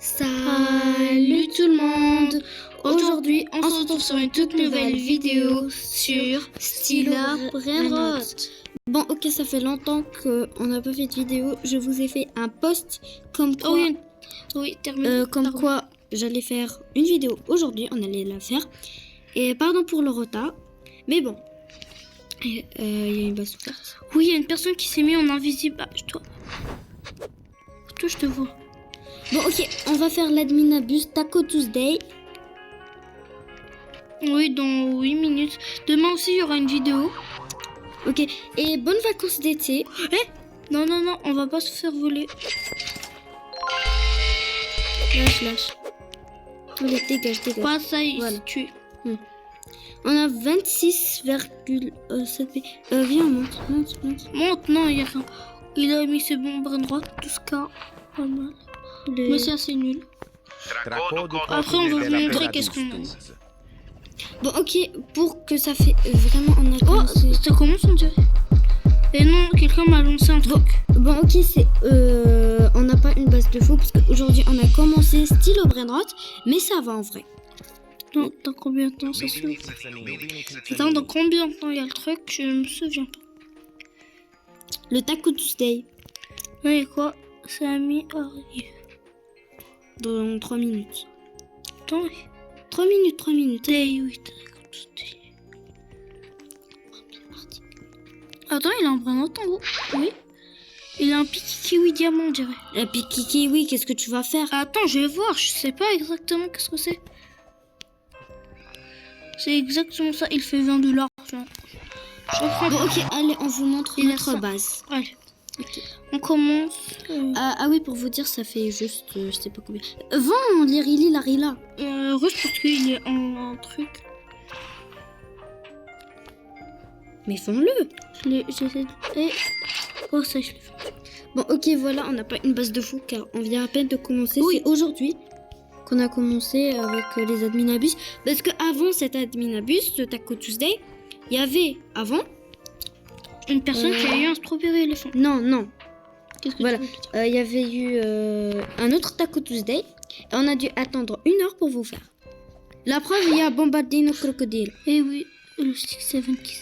Salut tout le monde. Aujourd'hui, on se retrouve sur une toute nouvelle vidéo sur Stylo Brainrot. Bon, ok, ça fait longtemps qu'on n'a pas fait de vidéo. Je vous ai fait un post comme quoi, quoi j'allais faire une vidéo aujourd'hui. On allait la faire. Et pardon pour le retard. Mais bon, il y a une base ouverte. Oui, il y a une personne qui s'est mise en invisible. Ah, toi, je te vois. Bon, ok, on va faire l'adminabus Taco Tuesday. Oui, dans 8 minutes. Demain aussi, il y aura une vidéo. Ok, et bonnes vacances d'été. Non, on va pas se faire voler. Lâche. Allez, dégage. Pas ça, il voilà. se tue. On a 26,7 viens, monte. Monte, non, il y a rien. Il a mis ses bombes bras droite, tout ce cas. Pas mal. Mais c'est assez nul. Après, on va vous montrer qu'est-ce qu'on a. Bon, ok, pour que ça fait vraiment en Oh, ça commence, on dirait. Et non, quelqu'un m'a lancé un truc. Bon, ok, c'est on n'a pas une base de faux parce qu'aujourd'hui on a commencé Stylo Brainrot, mais ça va en vrai. Non, dans combien de temps ça s'ouvre? Attends, dans combien de temps il y a le truc? Je me souviens pas. Le Taco Tuesday. Oui, quoi? C'est à mi-arrive. Dans 3 minutes. Attends, 3 minutes. oui, attends, il a un brin en haut. Oui. Il a un piqui kiwi diamant, on dirait. Un piqui kiwi, qu'est-ce que tu vas faire? Attends, je vais voir. Je sais pas exactement qu'est-ce que c'est. C'est exactement ça. Il fait 20 $. Je reprends. Bon, ok, allez, on vous montre notre base. Allez. Okay. On commence. Ah oui, pour vous dire, ça fait juste, je sais pas combien. Vends les Rili la Rila. Russe parce qu'il est en truc. Mais fais-le. J'essaie de... Oh, ça, je l'ai fait. Bon, ok, voilà, on n'a pas une base de fou car on vient à peine de commencer. Oui. C'est aujourd'hui qu'on a commencé avec les adminabus. Parce qu'avant cet adminabus, ce Taco Tuesday, il y avait avant... Une personne qui a eu un strawberry éléphant. Non. Qu'est-ce que voilà. tu veux dire? Il y avait eu un autre Taco Tuesday. Et on a dû attendre 1 heure pour vous faire. La preuve, il y a Bombardino Crocodile. Eh oui, le 6-7 qui...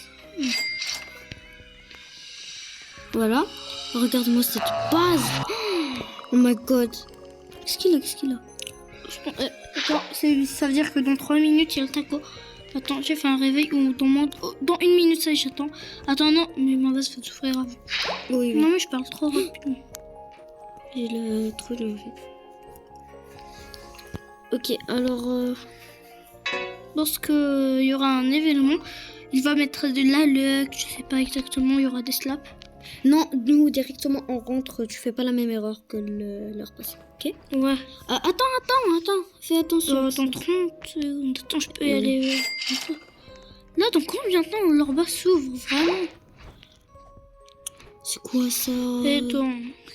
Voilà. Regarde-moi cette base. Oh my god. Qu'est-ce qu'il a Attends, ça veut dire que dans 3 minutes, il y a le taco. Attends, j'ai fait un réveil ou dans 1 minute, ça y est, j'attends. Attends, non, mais ma base va souffrir avant. Oui. Non, mais je parle trop rapidement. J'ai le truc en fait. Ok, alors... Lorsqu'il y aura un événement, il va mettre de la luck, je sais pas exactement, il y aura des slaps. Non, nous directement on rentre, tu fais pas la même erreur que l'heure passée, ok? Ouais. Attends, fais attention. Dans 30 secondes, attends, je peux y aller un peu. Là, dans combien de temps leur base s'ouvre, vraiment? C'est quoi ça? Et dans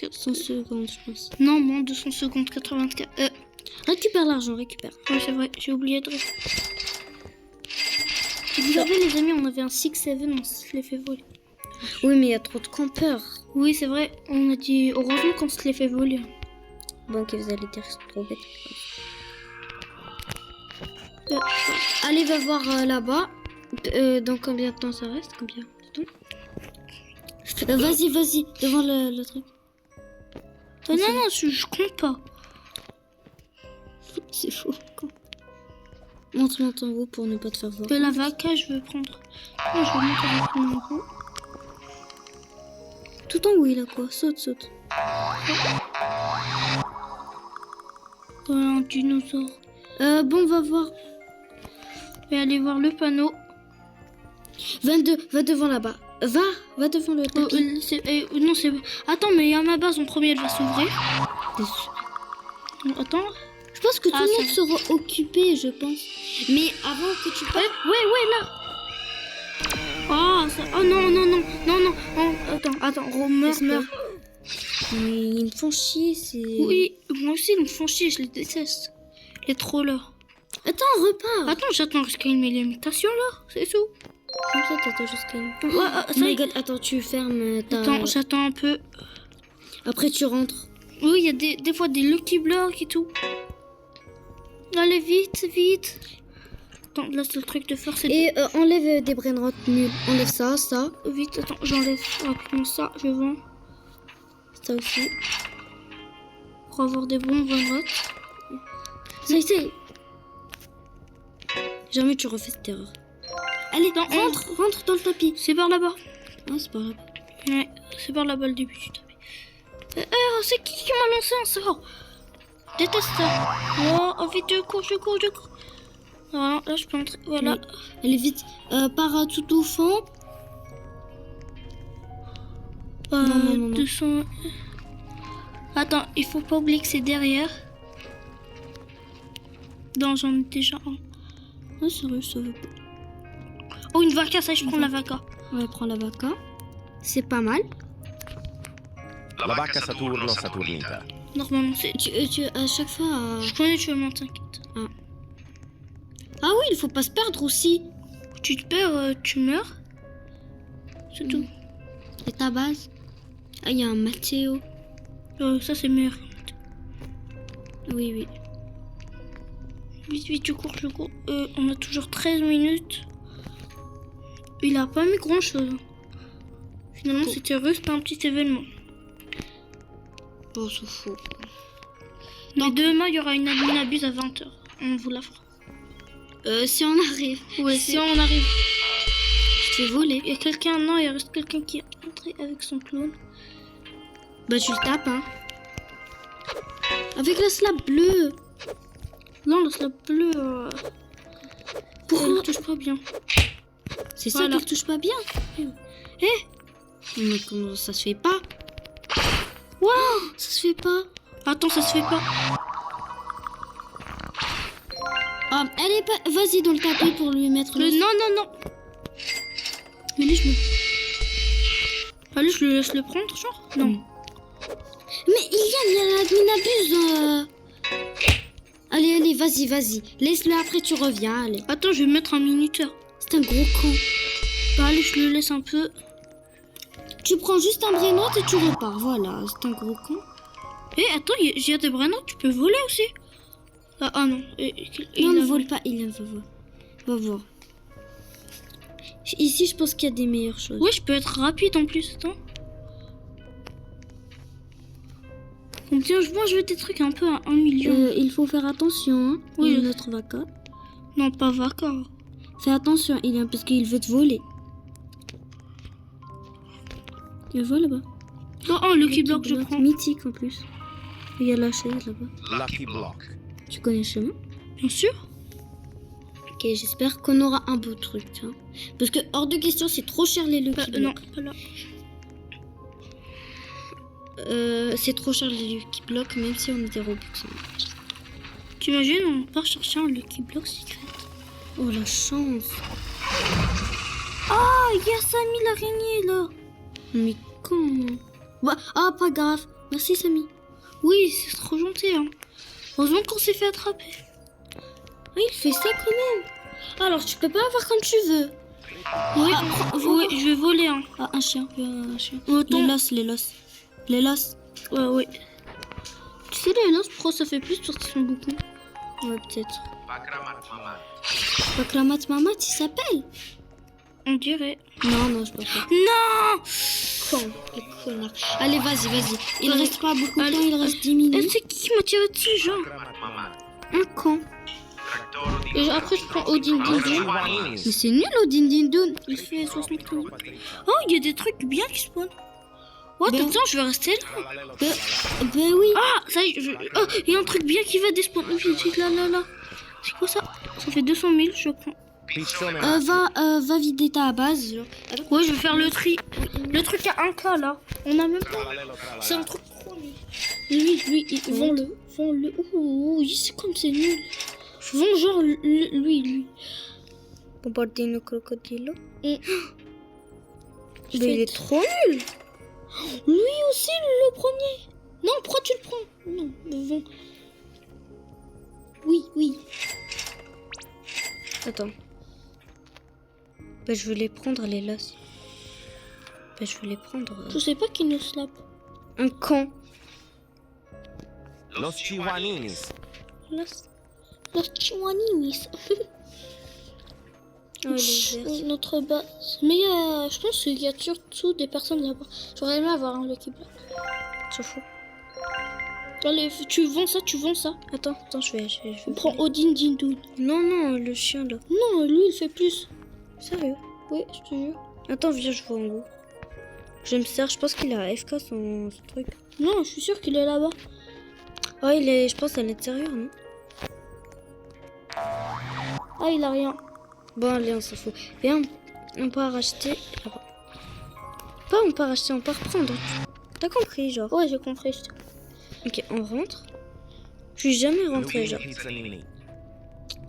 100 secondes, je pense. Non, moins 200 secondes, 84. Récupère l'argent, récupère. Ouais, c'est vrai, j'ai oublié de... Vous savez, les amis, on avait un 6-7, on se les fait voler. Oui, mais il y a trop de campeurs. Oui, c'est vrai, on a dit heureusement qu'on se les fait voler. Bon, ok, vous allez dire qu'ils sont trop bêtes. Allez, va voir là-bas. Dans combien de temps ça reste? Combien de temps? Vas-y, devant le truc. Non, je compte pas. C'est faux. Montre-moi ton haut pour ne pas te faire voir. La vaca, je veux prendre. Non, je vais monter avec mon haut. Tout en haut, il a quoi? Saute. Voilà un dinosaure. Bon, va voir. Je vais aller voir le panneau. 22, va devant là-bas. Va devant le tapis. Non, c'est... Attends, mais il y a ma base en premier, elle va s'ouvrir. Attends. Je pense que tout le monde sera occupé, je pense. Mais avant que tu parles... Ouais, là. Oh non. Attends, meurs. Mais ils me font chier, c'est... Oui, moi aussi, ils me font chier, je les déteste. Les trollers. Attends, repars. Attends, j'attends jusqu'à une limitation, là, c'est tout. Comme ça, t'attends jusqu'à une... Ouais, my god, attends, tu fermes ta... Attends, j'attends un peu. Après, tu rentres. Oui, il y a des fois des Lucky Blocks et tout. Allez, vite, vite. Attends, là, c'est le truc de faire. Et enlève des brainrots nuls. Enlève ça. Vite, attends, j'enlève rapidement ça. Je vends. Ça aussi. Pour avoir des bons brainrots. Ça y est. Jamais tu refais cette erreur. Allez, rentre dans le tapis. C'est par là-bas. Ah, c'est pas là. Ouais, c'est par là-bas le début du tapis. C'est qui m'a lancé un sort? Déteste ça. Oh, vite, je cours. Voilà, là, je peux entrer. Voilà. Oui. Allez, vite. Pars tout au fond. Non. 200... Attends, il faut pas oublier que c'est derrière. Non, j'en ai déjà un. Ah, sérieux, ça veut pas. Oh, une vaca, ça, je prends la vaca. Ouais, prends la vaca. C'est pas mal. La vacca Saturno Saturnita. Normalement, c'est... Tu à chaque fois... Je connais, tu vas t'inquiète. Ah oui, il faut pas se perdre aussi. Tu te perds, tu meurs. C'est tout. Et ta base. Ah, il y a un Matteo. Ça, c'est meilleur. Oui. Vite, je cours. On a toujours 13 minutes. Il a pas mis grand chose. Finalement, c'était juste un petit événement. Oh, c'est fou. Mais demain, il y aura une admin abuse à 20h. On vous la fera. Si on arrive. Ouais, si on arrive. Je t'ai volé. Il y a quelqu'un, non, il reste quelqu'un qui est entré avec son clone. Bah, tu le tapes, hein. Avec la slab bleue. Non, le slab bleu. Elle touche pas bien. C'est ça qu'elle touche pas bien. Mais comment ça se fait pas? Waouh, ça se fait pas. Attends, ça se fait pas. Ah, elle est pas. Vas-y dans le tapis pour lui mettre le. Non. Mais lui, je le laisse le prendre, genre. Non. Mais il y a l'admin abuse. Allez, vas-y. Laisse-le après, tu reviens, allez. Attends, je vais mettre un minuteur. C'est un gros con. Bah, allez, je le laisse un peu. Tu prends juste un brainrot et tu repars, voilà. C'est un gros con. Attends, il y a des brainrots, tu peux voler aussi. Ah non. Non, ne vole pas, il va voir. Ici, je pense qu'il y a des meilleures choses. Oui, je peux être rapide en plus, attends. Combien je veux des trucs un peu à 1 million. Il faut faire attention, hein. Oui. Il y a notre vaca. Non, pas vaca. Fais attention, parce qu'il veut te voler. Il voit là-bas. Oh, Lucky Block, je prends. Mythique en plus. Il y a la chaise là-bas. Lucky Block. Tu connais le chemin? Bien sûr. Ok, j'espère qu'on aura un beau truc. Hein. Parce que hors de question, c'est trop cher les Lucky Blocks. Non, pas là. C'est trop cher les Lucky Blocks, même si on est des Robux. T'imagines, on part chercher un Lucky Block secret. Oh la chance. Ah, il y a Samy l'araignée là. Mais comment? Bah, ah, pas grave. Merci Samy. Oui, c'est trop gentil. Hein. Heureusement qu'on s'est fait attraper. Ah, il fait ça quand même. Alors, tu peux pas avoir comme tu veux. Oui, je vais voler. Hein. Ah, un chien. Un chien. Les los. Ouais. Tu sais, les los, pro, ça fait plus parce qu'ils sont beaucoup. Ouais, peut-être. Pakramat Mamat, il s'appelle? On dirait. Non, je peux pas. Non! Con, les connards. Allez, vas-y. Il reste pas beaucoup de temps, il reste 10 minutes. C'est qui m'a tiré dessus, genre? Un con. Et après, je prends Odin Dindun. Mais c'est nul, Odin Dindun. Il fait 60 kg. Oh, il y a des trucs bien qui spawnent. Oh, attends, je vais rester là. Ben oui. Ah, ça y est, oh, il y a un truc bien qui va despawn. Là. C'est quoi ça? Ça fait 200 000, je prends. Va vider ta base. Ouais, je vais faire le tri. Le truc à 1K là. On a même pas. C'est un truc trop nul. Lui, vends-le. Oh, c'est comme c'est nul. Je vends genre lui. Bombardino crocodilo. Mais il est trop nul. Lui aussi, le premier. Non, pourquoi tu le prends? Non, vends. Oui. Attends. Bah, je veux les prendre, les los. Je sais pas qui nous slap. Un con. Los Chihuaninis. Los Chihuaninis. Oh, les verts. Notre base. Mais je pense qu'il y a surtout des personnes là-bas. J'aurais aimé avoir un Lucky Block. S'en fout. Allez, tu vends ça. Attends, je vais. On prend Odin Dindoun. Non, le chien là. Non, lui il fait plus. Sérieux? Oui, je te jure. Attends, viens, je vois en haut. Je me sers, je pense qu'il a AFK son truc. Non, je suis sûre qu'il est là-bas. Oh, il est, je pense, à l'intérieur, non? Ah, il a rien. Bon, allez, on s'en fout. Viens, on peut racheter là-bas. Pas on peut racheter, on peut reprendre. T'as compris, genre? Ouais, j'ai compris. Ok, on rentre. Je suis jamais rentré, genre. Pizzanini.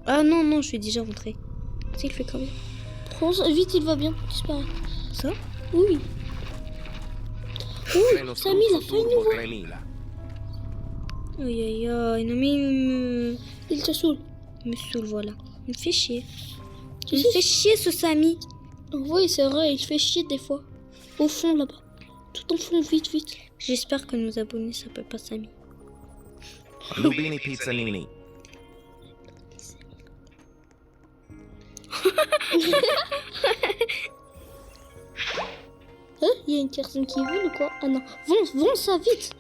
Ah non, je suis déjà rentré. Tu sais, il fait quand même. Prends ça, vite, il va bien disparaître. Ça? Oui. Treno Samy, il a Struzzo fait une Turbo nouvelle. 3000. Aïe, non mais Il te saoule. il me saoule, voilà. Il me fait chier. Il me fait chier ce Samy. Oui, c'est vrai, il fait chier des fois. Au fond, là-bas. Tout en fond, vite. J'espère que nos abonnés s'appellent pas Samy. Lubini Pizzanini. Hein? Il y a une personne qui vole ou quoi? Ah non. Vends ça vite.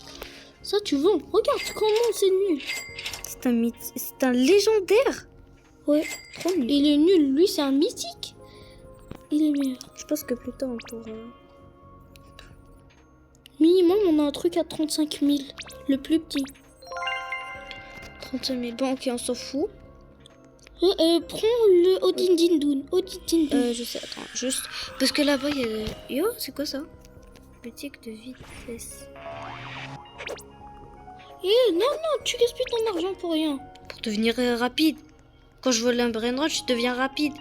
Ça, tu vends. Regarde comment c'est nul. C'est un légendaire. Ouais, Trop nul. il est nul. Lui, c'est un mythique. Il est meilleur. Je pense que plus tard on pourra... Minimum, on a un truc à 35 000. Le plus petit. 35 000. Bon, ok, on s'en fout. Prends le Odin Dindoun. Je sais, attends, juste... Parce que là-bas, il y a... Yo, c'est quoi ça? Boutique de vitesse. Non, tu gaspilles ton argent pour rien. Pour devenir rapide. Quand je vole un brainrot, je deviens rapide.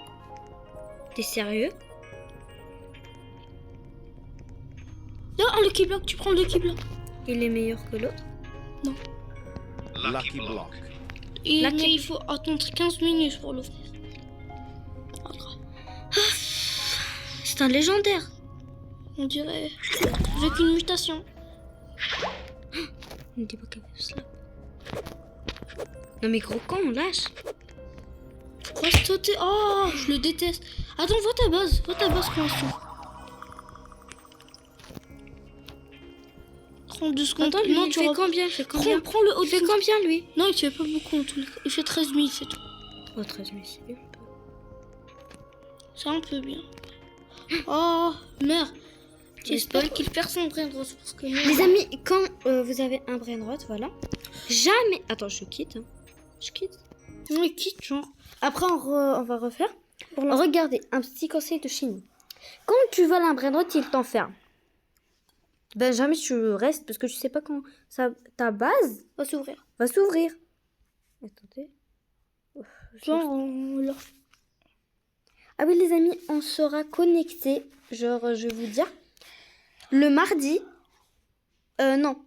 T'es sérieux? Là, un Lucky Block, tu prends le Lucky Block. Il est meilleur que l'autre? Lucky Block. Mais il faut attendre 15 minutes pour l'ouvrir. C'est un légendaire. On dirait avec une mutation. Ne dis pas qu'elle fait ça. Non mais gros con, on lâche. Reste sauter. Oh, je le déteste. Attends, va ta base pour l'instant. 32 secondes. Attends, lui, non, il fait combien? Il fait combien? Prends le Il fait combien, lui? Non, il fait pas beaucoup en tout cas. Il fait 13 000, c'est tout. Oh, 13 000, c'est bien. C'est un peu bien. Oh, merde. J'espère qu'il perd son brain rose parce que nous... Les amis, quand vous avez un brainrot, voilà. Jamais... Attends, je quitte. Hein. Je quitte. Oui, quitte, genre. Après, on va refaire. Regardez, un petit conseil de chimie. Quand tu voles un brainrot, il t'enferme. Ben jamais tu restes parce que tu sais pas quand ta base Va s'ouvrir. va s'ouvrir. Attendez. Genre, là. Ah oui les amis, on sera connecté. Genre, je vais vous dire. Le mardi. Non.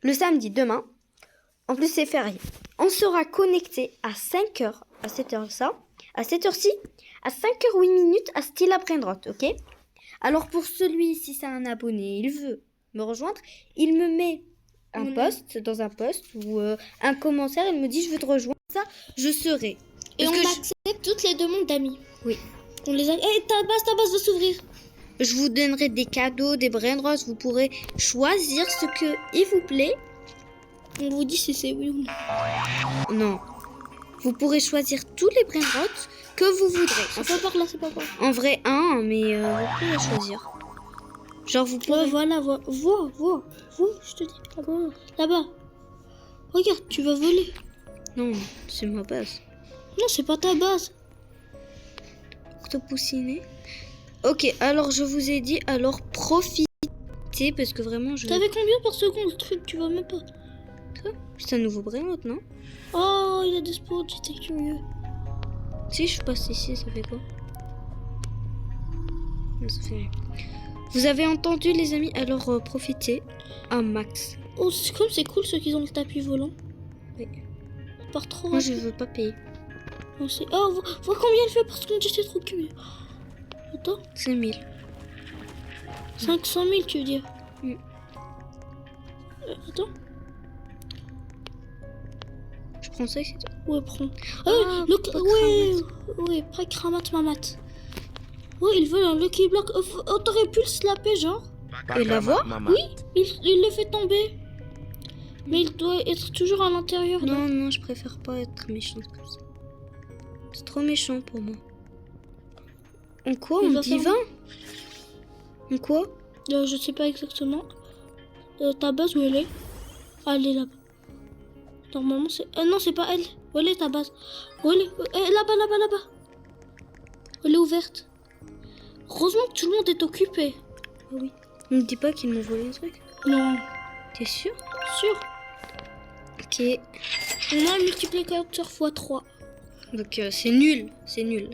Le samedi, demain. En plus, c'est férié. On sera connecté à 5h. À cette heure ça. À cette heure-ci. À 5h08 minutes à Stila Brainrot, ok? Alors pour celui, si c'est un abonné, il veut me rejoindre, il me met un post dans un post ou un commentaire, il me dit je veux te rejoindre, ça je serai. Et Parce on que accepte toutes les demandes d'amis. Oui. On les a... ta base va s'ouvrir. Je vous donnerai des cadeaux, des brainrots, vous pourrez choisir ce que il vous plaît. On vous dit si c'est oui ou non. Non. Vous pourrez choisir tous les brainrots que vous voudrez. C'est pas par là, c'est pas par là. En vrai, un, mais vous pouvez choisir. Genre vous pourrez... Ouais, voilà, vois, je te dis. Là-bas. Regarde, tu vas voler. Non, c'est ma base. Non, c'est pas ta base. Octopoussiné. Ok, alors je vous ai dit, alors profitez parce que vraiment je... T'avais combien par seconde le truc? Tu vois même pas. C'est un nouveau brainrot, non? Oh, il y a des spots, j'étais curieux. Si je passe ici, ça fait quoi? Non, ça fait... Vous avez entendu les amis, alors profitez un max. Oh, c'est comme c'est cool ceux qui ont le tapis volant. Oui. Par trop. Moi je veux pas payer. Oh, vois combien elle fait par seconde, j'étais trop curieux. Attends. 5 000. 500 000 tu veux dire? Mm. Attends. prends ça ici. Ouais, prends. Ah, Ouais, prêt, cramate, mamate. Ouais, il veut un Lucky Block. T'aurais pu le slapper, genre. Et la voix? Oui, il le fait tomber. Mais il doit être toujours à l'intérieur. Non, non, je préfère pas être méchante comme ça. C'est trop méchant pour moi. En quoi? Il En va faire- divin? En quoi? Je sais pas exactement. Ta base, où elle est? Ah, elle est là-bas. Normalement, c'est... non, c'est pas elle. Où elle est, ta base? Où elle est? Là-bas, là-bas, là-bas. Elle est ouverte. Heureusement que tout le monde est occupé. Ah oui. Ne me dis pas qu'ils m'ont volé un truc. Non, T'es sûr? sûr. Ok. On a un multiplicateur x3. Donc c'est nul. C'est nul.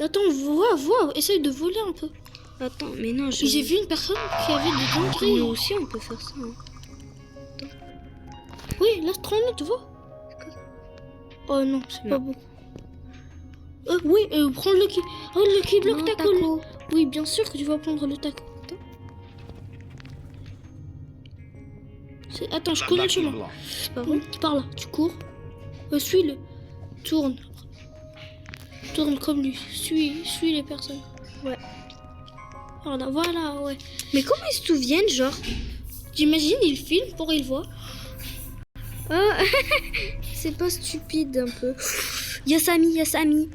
Attends, vois, essaye de voler un peu. Attends, mais non, J'ai vu une personne qui avait des dingueries. Nous aussi, on peut faire ça. Hein. Oui, l'astronaute, vois. Oh non, c'est pas Non. beau. Oui, prends le Lucky. Oh, le Lucky Block Non, taco. taco. Oui, bien sûr que tu vas prendre le taco. Attends, je connais le Lucky chemin. block. C'est pas vrai. Par là, tu cours. Suis-le. Tourne. Tourne comme lui. Suis les personnes. Ouais. Voilà, ouais. Mais comment ils se souviennent, genre? J'imagine, il filme pour il voit. Ah, c'est pas stupide un peu. Yasami.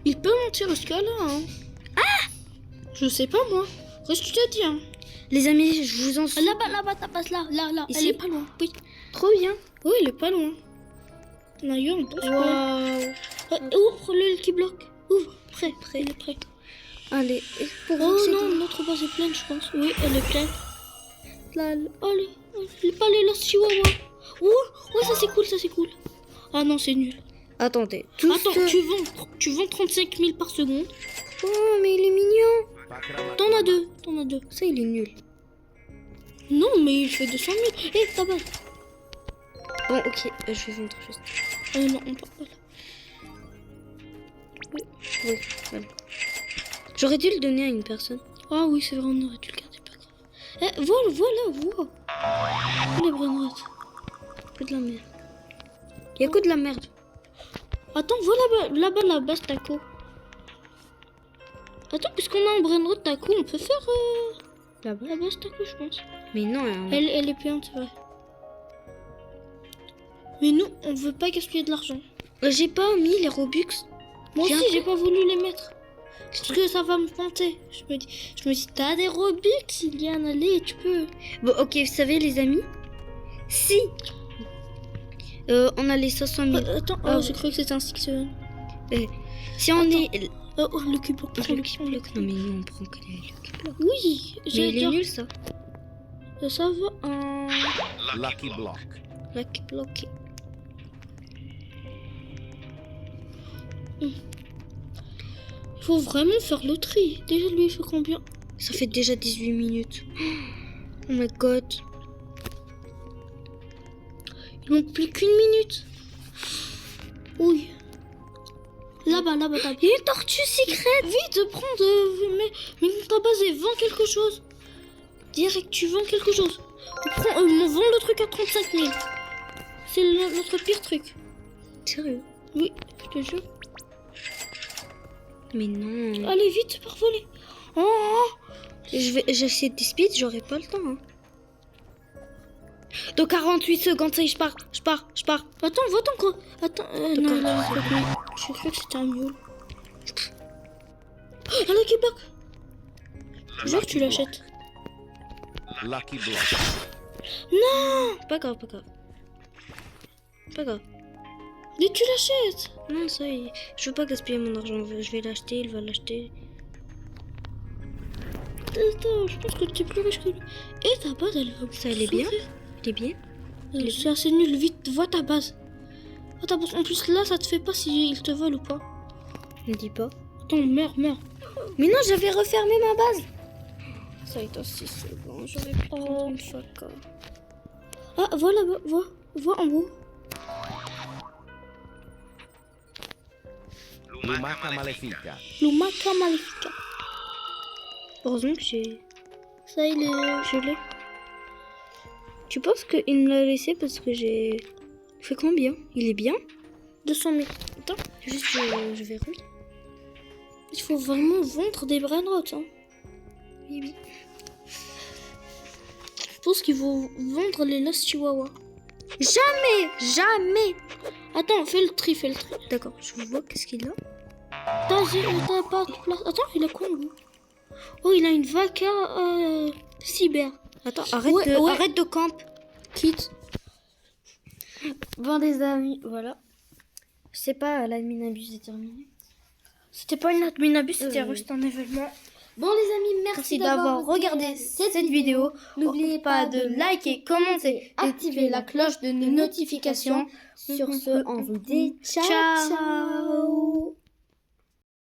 Il peut monter jusqu'à là, hein. Ah! Je sais pas, moi. Qu'est-ce que tu te dis, hein? Les amis, je vous en suis. Là-bas, ta passe là. Ici? Elle est pas loin. Oui. Trop bien. Oui, elle est pas loin. On a eu un bon spawn. Waouh. Ouvre le Lucky Block. Ouvre. Prêt. Il est prêt. Allez, pour Oh vous, non, notre base est pleine, je pense. Oui, elle est pleine. Là, allez. Pas les Lost Chihuahua. Ouais, ça c'est cool. Ah non, c'est nul. Attendez. Attends, tu vends 35 000 par seconde. Oh, mais il est mignon. T'en as deux. Ça, il est nul. Non, mais il fait 200 000. Hé, ta base. Bon, ok, je vais vendre juste. Non, on part pas là. Oui, voilà. J'aurais dû le donner à une personne. Ah oui, c'est vrai, on aurait dû le garder, pas grave. Vois. Les brainrots. Que de la merde. Il y a que de la merde. Attends, vois là-bas la base taco. Attends, puisqu'on a un brainrot taco, on peut faire Là-bas. la base taco, je pense. Mais non, Elle est payante, c'est vrai. Mais nous, on veut pas gaspiller de l'argent. j'ai pas mis les Robux. Moi J'ai aussi, un j'ai pas voulu les mettre. Parce que ça va me tenter. Je me dis, t'as des Robux, Iliane, allez, tu peux. Bon, ok, vous savez, les amis, si on a les 500 000. Attends, j'ai cru que c'était un Six Si on est. le cube block. Le Lucky Block. Non, mais nous, on prend que les Lucky Block. Oui, Mais j'allais il est dire. nul, ça. Ça va un. Lucky block. Lucky Block. Il faut vraiment faire le tri. Déjà, lui, il fait combien? Ça fait déjà 18 minutes. Oh my god. Il manque plus qu'une minute. Oui. Là-bas, t'as. Il y a une tortue secrète. Vite, prends mais ta base et vends quelque chose. Direct, tu vends quelque chose. On vend le truc à 35 000. C'est notre pire truc. Sérieux? Oui, je te jure. Mais non. Allez, vite, par voler. Oh. J'essaie de speed, j'aurai pas le temps. Hein. Dans 48 secondes, ça y est, je pars. Attends, va-t'en quoi. Attends, non, je crois que c'était un mule. Un Lucky Block. Genre, tu l'achètes. Lucky block. Pas grave. Mais tu l'achètes. Non, ça y est. Je veux pas gaspiller mon argent. Je vais l'acheter, il va l'acheter. Attends, je pense que tu es plus riche que lui. Et ta base, elle va. Ça, elle est bien. Il est bien. C'est assez nul. Vite, vois ta base. En plus, là, ça te fait pas si il te vole ou pas. Ne dis pas. Attends, meurs. Mais non, j'avais refermé ma base. Ça est aussi secondes. J'aurais pu prendre une faca. Ah, vois là-bas, vois en haut. Lumaca Malefica. Lumaca Malefica. Heureusement que j'ai. Ça, il est. Je l'ai. Tu penses qu'il me l'a laissé parce que j'ai. Il fait combien? Il est bien? 200 000. Attends, juste je verrouille. Il faut vraiment vendre des brainrots. Hein. Oui, oui. Je pense qu'il faut vendre les Lost Chihuahua. Jamais. Attends, fais le tri. D'accord, je vois qu'est-ce qu'il a. T'as pas de place. Attends, il a quoi lui? Oh, il a une vaca cyber. Attends, Ouais. arrête de camp. Quitte. Bon, les amis, voilà. Je sais pas, l'adminabus est terminé. C'était pas une adminabus, c'était juste un événement. Bon, les amis, merci d'avoir regardé cette vidéo. N'oubliez pas de liker, commenter, activer la cloche de notification. Sur ce, on vous dit ciao.